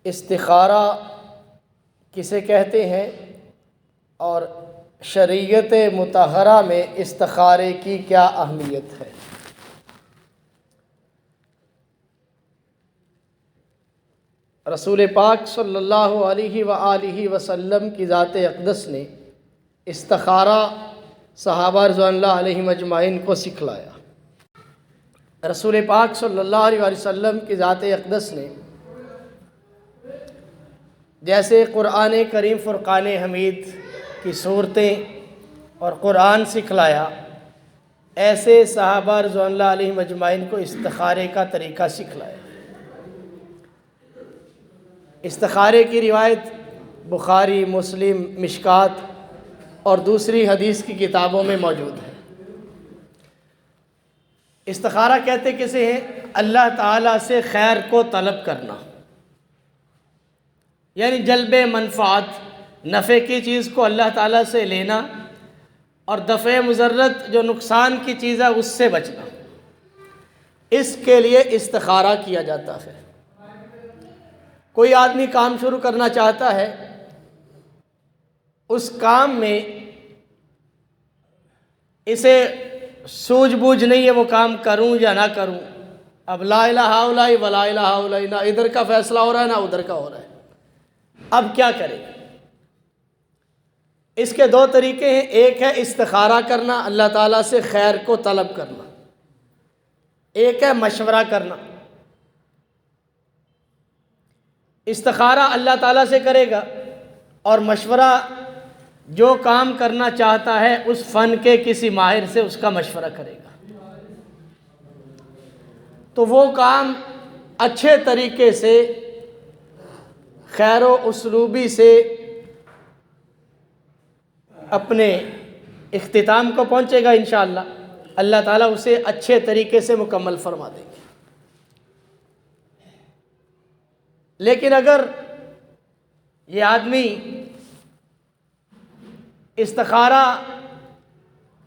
استخارہ کسے کہتے ہیں اور شریعت مطہرہ میں استخارے کی کیا اہمیت ہے؟ رسول پاک صلی اللہ علیہ وآلہ وسلم کی ذات اقدس نے استخارہ صحابہ رضوان اللہ علیہم اجمعین کو سکھلایا۔ رسول پاک صلی اللہ علیہ وسلم کی ذات اقدس نے جیسے قرآن کریم فرقان حمید کی صورتیں اور قرآن سکھلایا، ایسے صحابہ رضوان اللہ علیہم اجمعین کو استخارے کا طریقہ سکھلایا۔ استخارے کی روایت بخاری، مسلم، مشکات اور دوسری حدیث کی کتابوں میں موجود ہے۔ استخارہ کہتے کسے ہیں؟ اللہ تعالیٰ سے خیر کو طلب کرنا، یعنی جلب منفعت، نفع کی چیز کو اللہ تعالیٰ سے لینا اور دفع مضرت جو نقصان کی چیز ہے اس سے بچنا، اس کے لیے استخارہ کیا جاتا ہے۔ کوئی آدمی کام شروع کرنا چاہتا ہے، اس کام میں اسے سوجھ بوجھ نہیں ہے وہ کام کروں یا نہ کروں، اب لا الہ الا اللہ ولا الہ الا اللہ، نہ ادھر کا فیصلہ ہو رہا ہے نہ ادھر کا ہو رہا ہے، اب کیا کرے؟ اس کے دو طریقے ہیں، ایک ہے استخارہ کرنا، اللہ تعالیٰ سے خیر کو طلب کرنا، ایک ہے مشورہ کرنا۔ استخارہ اللہ تعالیٰ سے کرے گا اور مشورہ جو کام کرنا چاہتا ہے اس فن کے کسی ماہر سے اس کا مشورہ کرے گا، تو وہ کام اچھے طریقے سے خیر و اسلوبی سے اپنے اختتام کو پہنچے گا انشاءاللہ۔ اللہ تعالیٰ اسے اچھے طریقے سے مکمل فرما دیں گے۔ لیکن اگر یہ آدمی استخارہ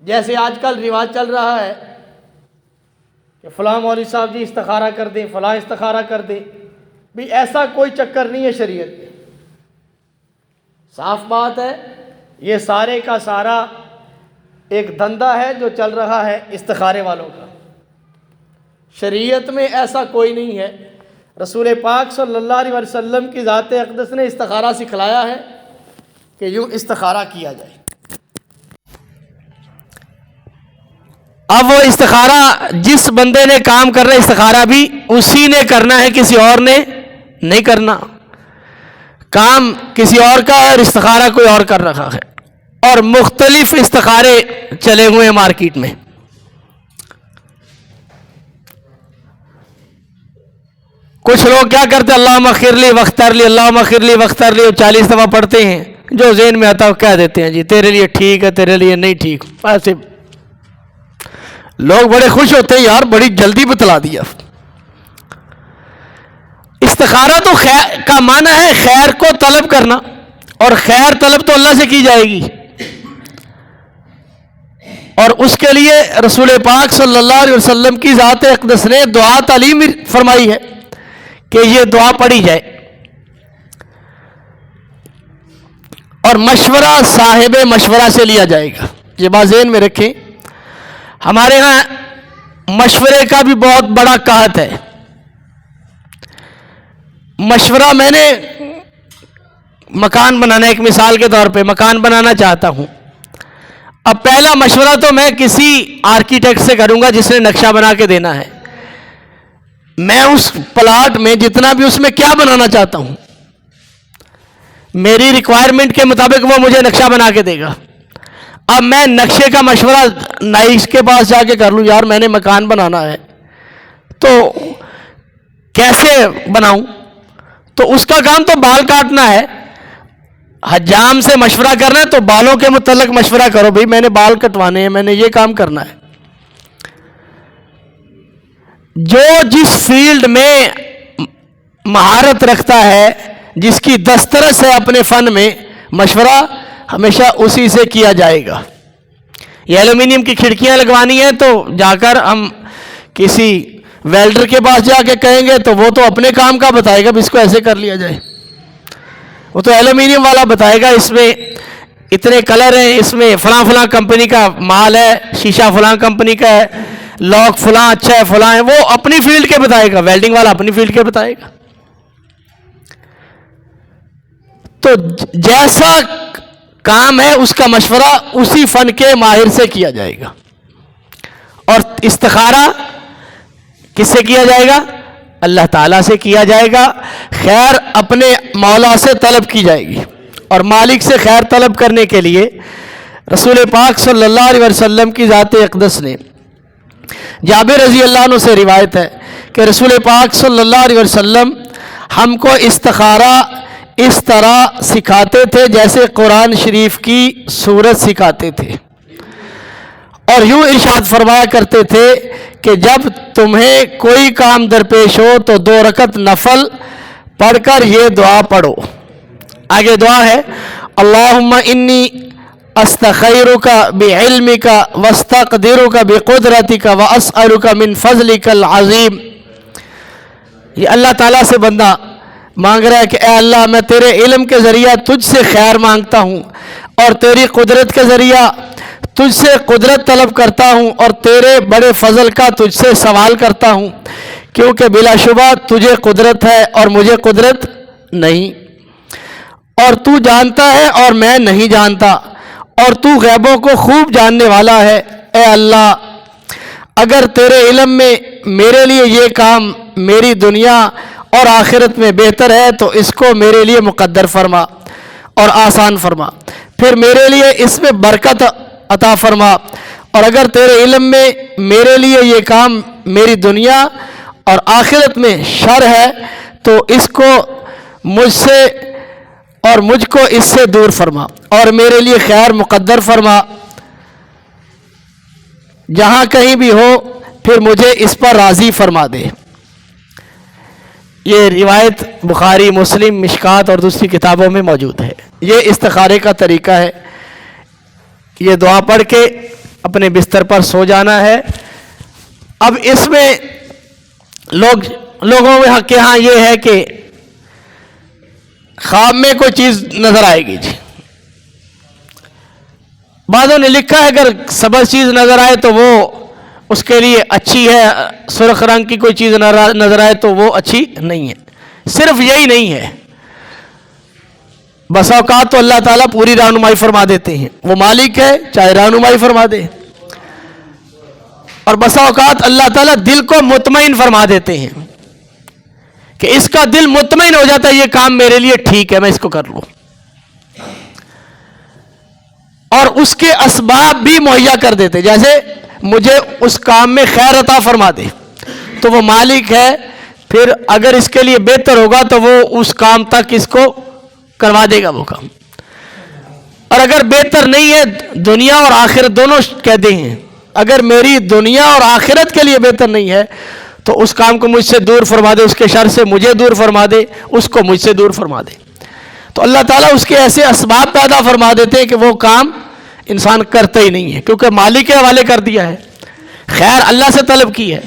جیسے آج کل رواج چل رہا ہے کہ فلاں مولوی صاحب جی استخارہ کر دیں، فلاں استخارہ کر دیں، بھی ایسا کوئی چکر نہیں ہے شریعت میں۔ صاف بات ہے، یہ سارے کا سارا ایک دھندا ہے جو چل رہا ہے استخارے والوں کا۔ شریعت میں ایسا کوئی نہیں ہے۔ رسول پاک صلی اللہ علیہ وسلم کی ذات اقدس نے استخارہ سکھلایا ہے کہ یوں استخارہ کیا جائے۔ اب وہ استخارہ جس بندے نے کام کرنا ہے استخارہ بھی اسی نے کرنا ہے، کسی اور نے نہیں کرنا۔ کام کسی اور کا ہے اور استخارہ کوئی اور کر رہا ہے، اور مختلف استخارے چلے ہوئے ہیں مارکیٹ میں۔ کچھ لوگ کیا کرتے ہیں، اللہم اغفر لی واختر لی، اللہم اغفر لی واختر لی، 40 دفعہ پڑھتے ہیں، جو ذہن میں آتا ہے وہ کہہ دیتے ہیں جی تیرے لیے ٹھیک ہے، تیرے لیے نہیں ٹھیک۔ ایسے لوگ بڑے خوش ہوتے ہیں، یار بڑی جلدی بتلا دیا۔ استخارہ تو خیر کا معنی ہے خیر کو طلب کرنا، اور خیر طلب تو اللہ سے کی جائے گی، اور اس کے لیے رسول پاک صلی اللہ علیہ وسلم کی ذات اقدس نے دعا تعلیم فرمائی ہے کہ یہ دعا پڑھی جائے، اور مشورہ صاحب مشورہ سے لیا جائے گا۔ یہ بات ذہن میں رکھیں، ہمارے ہاں مشورے کا بھی بہت بڑا قحط ہے۔ مشورہ، میں نے مکان بنانا، ایک مثال کے طور پہ مکان بنانا چاہتا ہوں، اب پہلا مشورہ تو میں کسی آرکیٹیکٹ سے کروں گا جس نے نقشہ بنا کے دینا ہے۔ میں اس پلاٹ میں جتنا بھی اس میں کیا بنانا چاہتا ہوں، میری ریکوائرمنٹ کے مطابق وہ مجھے نقشہ بنا کے دے گا۔ اب میں نقشے کا مشورہ نائس کے پاس جا کے کر لوں، یار میں نے مکان بنانا ہے تو کیسے بناؤں، تو اس کا کام تو بال کاٹنا ہے۔ حجام سے مشورہ کرنا ہے تو بالوں کے متعلق مشورہ کرو، بھئی میں نے بال کٹوانے ہیں، میں نے یہ کام کرنا ہے۔ جو جس فیلڈ میں مہارت رکھتا ہے، جس کی دسترس ہے اپنے فن میں، مشورہ ہمیشہ اسی سے کیا جائے گا۔ یہ ایلومینیم کی کھڑکیاں لگوانی ہیں تو جا کر ہم کسی ویلڈر کے پاس جا کے کہیں گے تو وہ تو اپنے کام کا بتائے گا، اس کو ایسے کر لیا جائے، وہ تو ایلومینیم والا بتائے گا اس میں اتنے کلر ہیں، اس میں فلاں فلاں کمپنی کا مال ہے، شیشہ فلاں کمپنی کا ہے، لاک فلاں اچھا ہے، فلاں ہے، وہ اپنی فیلڈ کے بتائے گا، ویلڈنگ والا اپنی فیلڈ کے بتائے گا۔ تو جیسا کام ہے اس کا مشورہ اسی فن کے ماہر سے کیا جائے گا، اور استخارہ کس سے کیا جائے گا؟ اللہ تعالیٰ سے کیا جائے گا۔ خیر اپنے مولا سے طلب کی جائے گی، اور مالک سے خیر طلب کرنے کے لیے رسول پاک صلی اللہ علیہ وسلم کی ذات اقدس نے، جابر رضی اللہ عنہ سے روایت ہے کہ رسول پاک صلی اللہ علیہ وسلم ہم کو استخارہ اس طرح سکھاتے تھے جیسے قرآن شریف کی سورت سکھاتے تھے، اور یوں ارشاد فرمایا کرتے تھے کہ جب تمہیں کوئی کام درپیش ہو تو 2 رکعت نفل پڑھ کر یہ دعا پڑھو۔ آگے دعا ہے اللہم انی استخیرک بعلمک واستقدرک بقدرتک واسألک من فضلک العظیم۔ یہ اللہ تعالیٰ سے بندہ مانگ رہا ہے کہ اے اللہ میں تیرے علم کے ذریعہ تجھ سے خیر مانگتا ہوں، اور تیری قدرت کے ذریعہ تجھ سے قدرت طلب کرتا ہوں، اور تیرے بڑے فضل کا تجھ سے سوال کرتا ہوں، کیونکہ بلا شبہ تجھے قدرت ہے اور مجھے قدرت نہیں، اور تو جانتا ہے اور میں نہیں جانتا، اور تو غیبوں کو خوب جاننے والا ہے۔ اے اللہ اگر تیرے علم میں میرے لیے یہ کام میری دنیا اور آخرت میں بہتر ہے تو اس کو میرے لیے مقدر فرما اور آسان فرما، پھر میرے لیے اس میں برکت عطا فرما، اور اگر تیرے علم میں میرے لیے یہ کام میری دنیا اور آخرت میں شر ہے تو اس کو مجھ سے اور مجھ کو اس سے دور فرما، اور میرے لیے خیر مقدر فرما، جہاں کہیں بھی ہو پھر مجھے اس پر راضی فرما دے۔ یہ روایت بخاری، مسلم، مشکات اور دوسری کتابوں میں موجود ہے۔ یہ استخارے کا طریقہ ہے، یہ دعا پڑھ کے اپنے بستر پر سو جانا ہے۔ اب اس میں لوگوں کے ہاں یہ ہے کہ خواب میں کوئی چیز نظر آئے گی جی، بعضوں نے لکھا ہے اگر سبز چیز نظر آئے تو وہ اس کے لیے اچھی ہے، سرخ رنگ کی کوئی چیز نظر آئے تو وہ اچھی نہیں ہے۔ صرف یہی نہیں ہے، بس اوقات تو اللہ تعالیٰ پوری رہنمائی فرما دیتے ہیں، وہ مالک ہے چاہے رہنمائی فرما دے، اور بس اوقات اللہ تعالیٰ دل کو مطمئن فرما دیتے ہیں کہ اس کا دل مطمئن ہو جاتا ہے یہ کام میرے لیے ٹھیک ہے، میں اس کو کر لوں، اور اس کے اسباب بھی مہیا کر دیتے، جیسے مجھے اس کام میں خیر عطا فرما دے تو وہ مالک ہے، پھر اگر اس کے لیے بہتر ہوگا تو وہ اس کام تک اس کو کروا دے گا وہ کام، اور اگر بہتر نہیں ہے دنیا اور آخرت دونوں قیدی ہیں، اگر میری دنیا اور آخرت کے لیے بہتر نہیں ہے تو اس کام کو مجھ سے دور فرما دے، اس کے شر سے مجھے دور فرما دے، اس کو مجھ سے دور فرما دے۔ تو اللہ تعالیٰ اس کے ایسے اسباب پیدا فرما دیتے ہیں کہ وہ کام انسان کرتا ہی نہیں ہے، کیونکہ مالک کے حوالے کر دیا ہے، خیر اللہ سے طلب کی ہے۔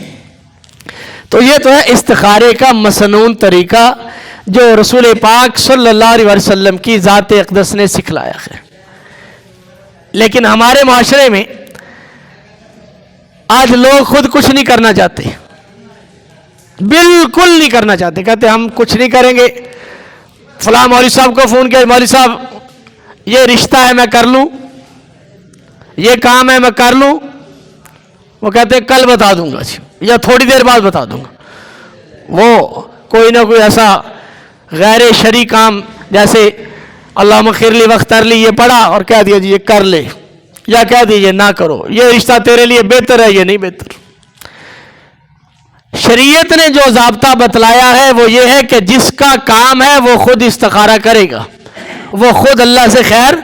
تو یہ تو ہے استخارے کا مسنون طریقہ جو رسول پاک صلی اللہ علیہ وسلم کی ذات اقدس نے سکھلایا ہے۔ لیکن ہمارے معاشرے میں آج لوگ خود کچھ نہیں کرنا چاہتے، بالکل نہیں کرنا چاہتے، کہتے ہم کچھ نہیں کریں گے۔ فلاں مولوی صاحب کو فون کیا، مولوی صاحب یہ رشتہ ہے میں کر لوں، یہ کام ہے میں کر لوں، وہ کہتے ہیں کل بتا دوں گا یا تھوڑی دیر بعد بتا دوں گا۔ وہ کوئی نہ کوئی ایسا غیر شرعی کام جیسے اللہم خیر لی واختر لی یہ پڑھا اور کہہ دیا جی یہ کر لے، یا کہہ دیجیے نہ کرو، یہ رشتہ تیرے لیے بہتر ہے یہ نہیں بہتر۔ شریعت نے جو ضابطہ بتلایا ہے وہ یہ ہے کہ جس کا کام ہے وہ خود استخارہ کرے گا، وہ خود اللہ سے خیر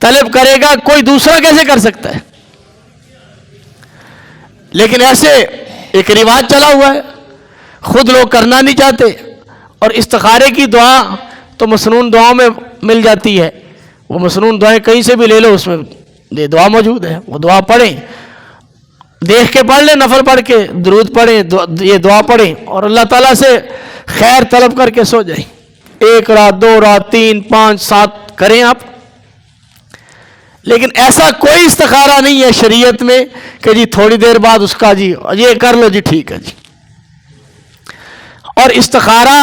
طلب کرے گا، کوئی دوسرا کیسے کر سکتا ہے؟ لیکن ایسے ایک رواج چلا ہوا ہے، خود لوگ کرنا نہیں چاہتے، اور استخارے کی دعا تو مسنون دعاؤں میں مل جاتی ہے، وہ مسنون دعائیں کہیں سے بھی لے لو، اس میں یہ دعا موجود ہے، وہ دعا پڑھیں۔ دیکھ کے پڑھ لیں، نفل پڑھ کے درود پڑھیں، یہ دعا پڑھیں اور اللہ تعالیٰ سے خیر طلب کر کے سو جائیں. 1 رات 2 رات 3 5 7 کریں آپ. لیکن ایسا کوئی استخارہ نہیں ہے شریعت میں کہ جی تھوڑی دیر بعد اس کا جی یہ کر لو جی ٹھیک ہے جی. اور استخارہ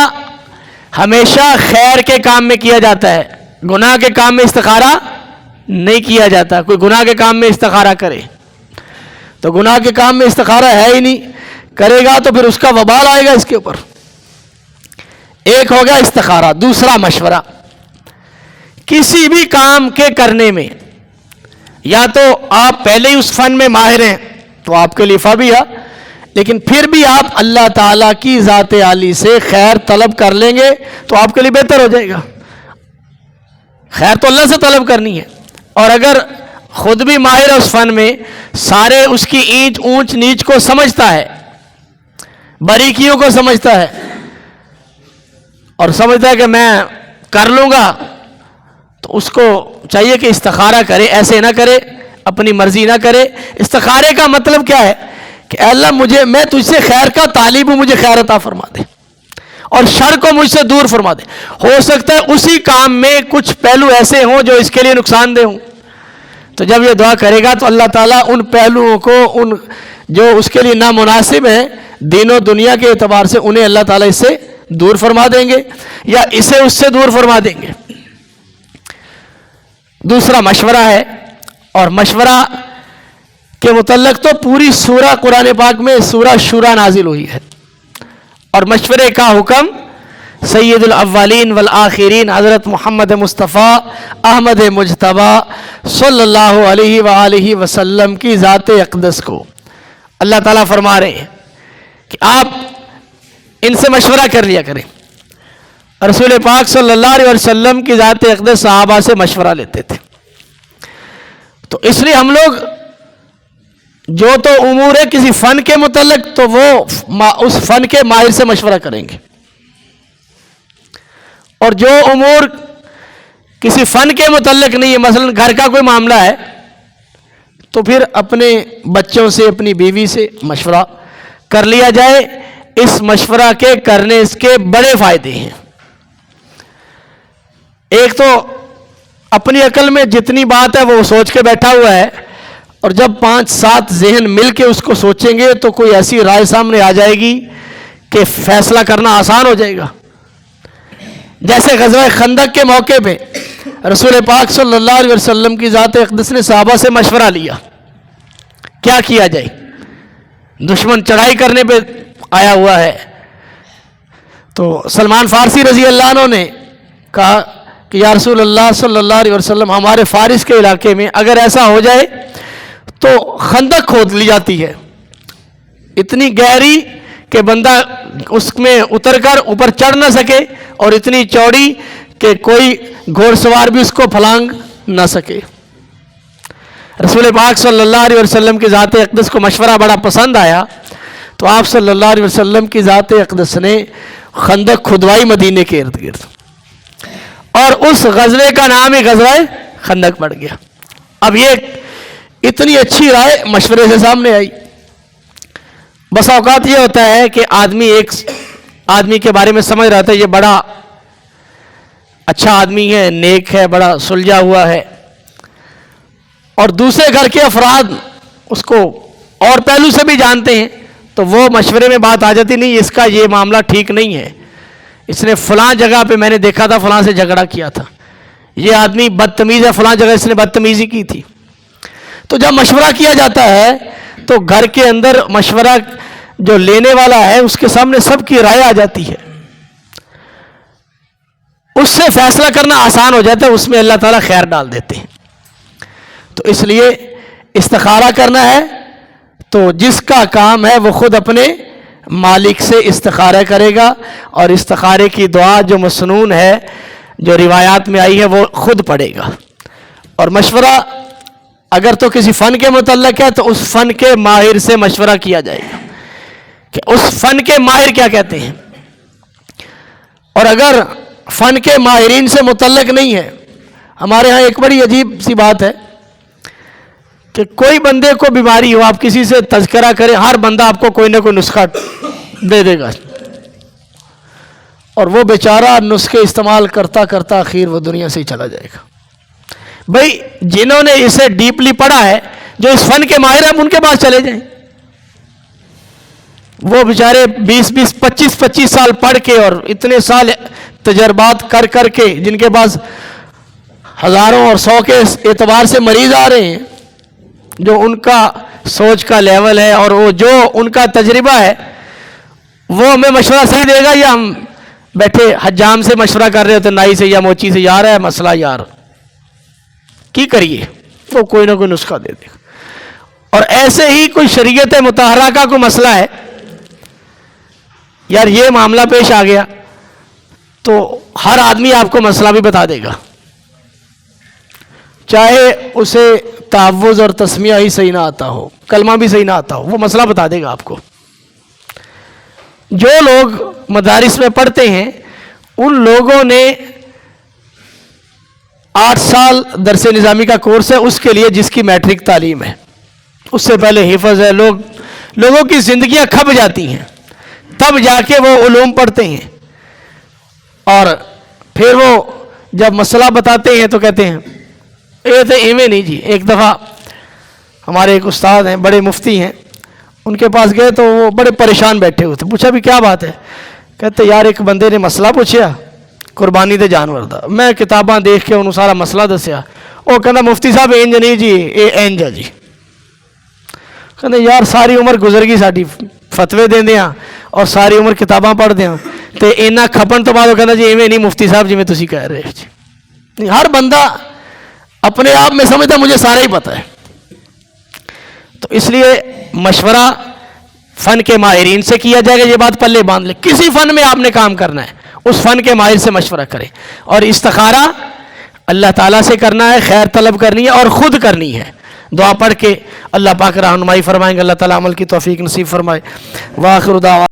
ہمیشہ خیر کے کام میں کیا جاتا ہے، گناہ کے کام میں استخارہ نہیں کیا جاتا. کوئی گناہ کے کام میں استخارہ کرے تو گناہ کے کام میں استخارہ ہے ہی نہیں، کرے گا تو پھر اس کا وبال آئے گا اس کے اوپر. ایک ہو گیا استخارہ. دوسرا مشورہ. کسی بھی کام کے کرنے میں یا تو آپ پہلے ہی اس فن میں ماہر ہیں تو آپ کے لیے فبیہ، لیکن پھر بھی آپ اللہ تعالیٰ کی ذات عالی سے خیر طلب کر لیں گے تو آپ کے لیے بہتر ہو جائے گا. خیر تو اللہ سے طلب کرنی ہے. اور اگر خود بھی ماہر ہے اس فن میں، سارے اس کی اونچ نیچ کو سمجھتا ہے، باریکیوں کو سمجھتا ہے اور سمجھتا ہے کہ میں کر لوں گا، تو اس کو چاہیے کہ استخارہ کرے. ایسے نہ کرے، اپنی مرضی نہ کرے. استخارے کا مطلب کیا ہے کہ اے اللہ میں تجھ سے خیر کا طالب ہوں، مجھے خیر عطا فرما دے اور شر کو مجھ سے دور فرما دے. ہو سکتا ہے اسی کام میں کچھ پہلو ایسے ہوں جو اس کے لیے نقصان دہ ہوں، تو جب یہ دعا کرے گا تو اللہ تعالیٰ ان پہلوؤں کو جو اس کے لیے نامناسب ہیں دین و دنیا کے اعتبار سے، انہیں اللہ تعالیٰ اس سے دور فرما دیں گے یا اسے اس سے دور فرما دیں گے. دوسرا مشورہ ہے، اور مشورہ کے متعلق تو پوری سورہ قرآن پاک میں سورہ شورى نازل ہوئی ہے. اور مشورے کا حکم سید الاولین والآخرین حضرت محمد مصطفیٰ احمد مجتبیٰ صلی اللہ علیہ وآلہ وسلم کی ذات اقدس کو اللہ تعالیٰ فرما رہے ہیں کہ آپ ان سے مشورہ کر لیا کریں. رسول پاک صلی اللہ علیہ وسلم کی ذات اقدس صحابہ سے مشورہ لیتے تھے. تو اس لیے ہم لوگ جو تو امور ہے کسی فن کے متعلق تو وہ اس فن کے ماہر سے مشورہ کریں گے، اور جو امور کسی فن کے متعلق نہیں ہے، مثلا گھر کا کوئی معاملہ ہے، تو پھر اپنے بچوں سے اپنی بیوی سے مشورہ کر لیا جائے. اس مشورہ کے کرنے کے بڑے فائدے ہیں. ایک تو اپنی عقل میں جتنی بات ہے وہ سوچ کے بیٹھا ہوا ہے، اور جب 5-7 ذہن مل کے اس کو سوچیں گے تو کوئی ایسی رائے سامنے آ جائے گی کہ فیصلہ کرنا آسان ہو جائے گا. جیسے غزوہ خندق کے موقع پہ رسول پاک صلی اللہ علیہ وسلم کی ذات اقدس نے صحابہ سے مشورہ لیا کیا کیا جائے. دشمن چڑھائی کرنے پہ آیا ہوا ہے، تو سلمان فارسی رضی اللہ عنہ نے کہا کہ یا رسول اللہ صلی اللہ علیہ وسلم، ہمارے فارس کے علاقے میں اگر ایسا ہو جائے تو خندق کھود لی جاتی ہے، اتنی گہری کہ بندہ اس میں اتر کر اوپر چڑھ نہ سکے، اور اتنی چوڑی کہ کوئی گھوڑ سوار بھی اس کو پھلانگ نہ سکے. رسول پاک صلی اللہ علیہ وسلم کی ذات اقدس کو مشورہ بڑا پسند آیا، تو آپ صلی اللہ علیہ وسلم کی ذات اقدس نے خندق کھدوائی مدینے کے ارد گرد، اور اس غزوے کا نام ہی غزوہ خندق پڑ گیا. اب یہ اتنی اچھی رائے مشورے سے سامنے آئی. بس اوقات یہ ہوتا ہے کہ ایک آدمی کے بارے میں سمجھ رہا تھا یہ بڑا اچھا آدمی ہے، نیک ہے، بڑا سلجھا ہوا ہے، اور دوسرے گھر کے افراد اس کو اور پہلو سے بھی جانتے ہیں، تو وہ مشورے میں بات آ جاتی نہیں اس کا یہ معاملہ ٹھیک نہیں ہے، اس نے فلاں جگہ پہ میں نے دیکھا تھا فلاں سے جھگڑا کیا تھا، یہ آدمی بدتمیز ہے، فلاں جگہ اس نے بدتمیزی کی تھی. تو جب مشورہ کیا جاتا ہے تو گھر کے اندر مشورہ جو لینے والا ہے اس کے سامنے سب کی رائے آ جاتی ہے، اس سے فیصلہ کرنا آسان ہو جاتا ہے، اس میں اللہ تعالیٰ خیر ڈال دیتے ہیں. تو اس لیے استخارہ کرنا ہے تو جس کا کام ہے وہ خود اپنے مالک سے استخارہ کرے گا، اور استخارے کی دعا جو مسنون ہے، جو روایات میں آئی ہے، وہ خود پڑھے گا. اور مشورہ اگر تو کسی فن کے متعلق ہے تو اس فن کے ماہر سے مشورہ کیا جائے گا کہ اس فن کے ماہر کیا کہتے ہیں. اور اگر فن کے ماہرین سے متعلق نہیں ہے، ہمارے ہاں ایک بڑی عجیب سی بات ہے کہ کوئی بندے کو بیماری ہو, آپ کسی سے تذکرہ کریں, ہر بندہ آپ کو کوئی نہ کوئی نسخہ دے دے گا, اور وہ بیچارہ نسخے استعمال کرتا کرتا آخر وہ دنیا سے ہی چلا جائے گا. بھائی جنہوں نے اسے ڈیپلی پڑھا ہے, جو اس فن کے ماہر ہیں, ان کے پاس چلے جائیں. وہ بیچارے 20 25 سال پڑھ کے اور اتنے سال تجربات کر کے, جن کے پاس ہزاروں اور 100 کے اعتبار سے مریض آ رہے ہیں, جو ان کا سوچ کا لیول ہے اور وہ جو ان کا تجربہ ہے, وہ ہمیں مشورہ صحیح دے گا, یا ہم بیٹھے حجام سے مشورہ کر رہے ہوتے, نائی سے یا موچی سے, یار ہے مسئلہ یار کی کریے, وہ کوئی نہ کوئی نسخہ دے دے گا. اور ایسے ہی کوئی شریعت مطہرہ کا کوئی مسئلہ ہے, یار یہ معاملہ پیش آ گیا, تو ہر آدمی آپ کو مسئلہ بھی بتا دے گا, چاہے اسے تعوذ اور تسمیہ ہی صحیح نہ آتا ہو, کلمہ بھی صحیح نہ آتا ہو, وہ مسئلہ بتا دے گا آپ کو. جو لوگ مدارس میں پڑھتے ہیں, ان لوگوں نے 8 سال درس نظامی کا کورس ہے اس کے لیے, جس کی میٹرک تعلیم ہے, اس سے پہلے حفظ ہے. لوگوں کی زندگیاں کھپ جاتی ہیں, تب جا کے وہ علوم پڑھتے ہیں, اور پھر وہ جب مسئلہ بتاتے ہیں تو کہتے ہیں یہ تو ایویں نہیں جی. ایک دفعہ ہمارے ایک استاد ہیں, بڑے مفتی ہیں, ان کے پاس گئے تو وہ بڑے پریشان بیٹھے ہوئے تھے. پوچھا بھی کیا بات ہے؟ کہتے یار ایک بندے نے مسئلہ پوچھا قربانی دے جانور دا, میں کتاباں دیکھ کے انہوں سارا مسئلہ دسیا. وہ کہنا مفتی صاحب انج نہیں جی, اے انج ہے جی. کہتے یار ساری عمر گزر گئی ساری فتوے دیں دیاں اور ساری عمر کتاباں پڑھ دیاں, تے اینا کھپن تو بعد وہ کہنا جی ایویں نہیں مفتی صاحب جی میں تسی کہہ رہے جی. ہر بندہ اپنے آپ میں سمجھتا مجھے سارا ہی پتہ ہے. تو اس لیے مشورہ فن کے ماہرین سے کیا جائے گا. یہ بات پلے باندھ لے, کسی فن میں آپ نے کام کرنا ہے اس فن کے ماہر سے مشورہ کریں, اور استخارہ اللہ تعالیٰ سے کرنا ہے, خیر طلب کرنی ہے اور خود کرنی ہے. دعا پڑھ کے اللہ پاک رہنمائی فرمائیں گے, اللہ تعالیٰ عمل کی توفیق نصیب فرمائے. وآخر دعوانا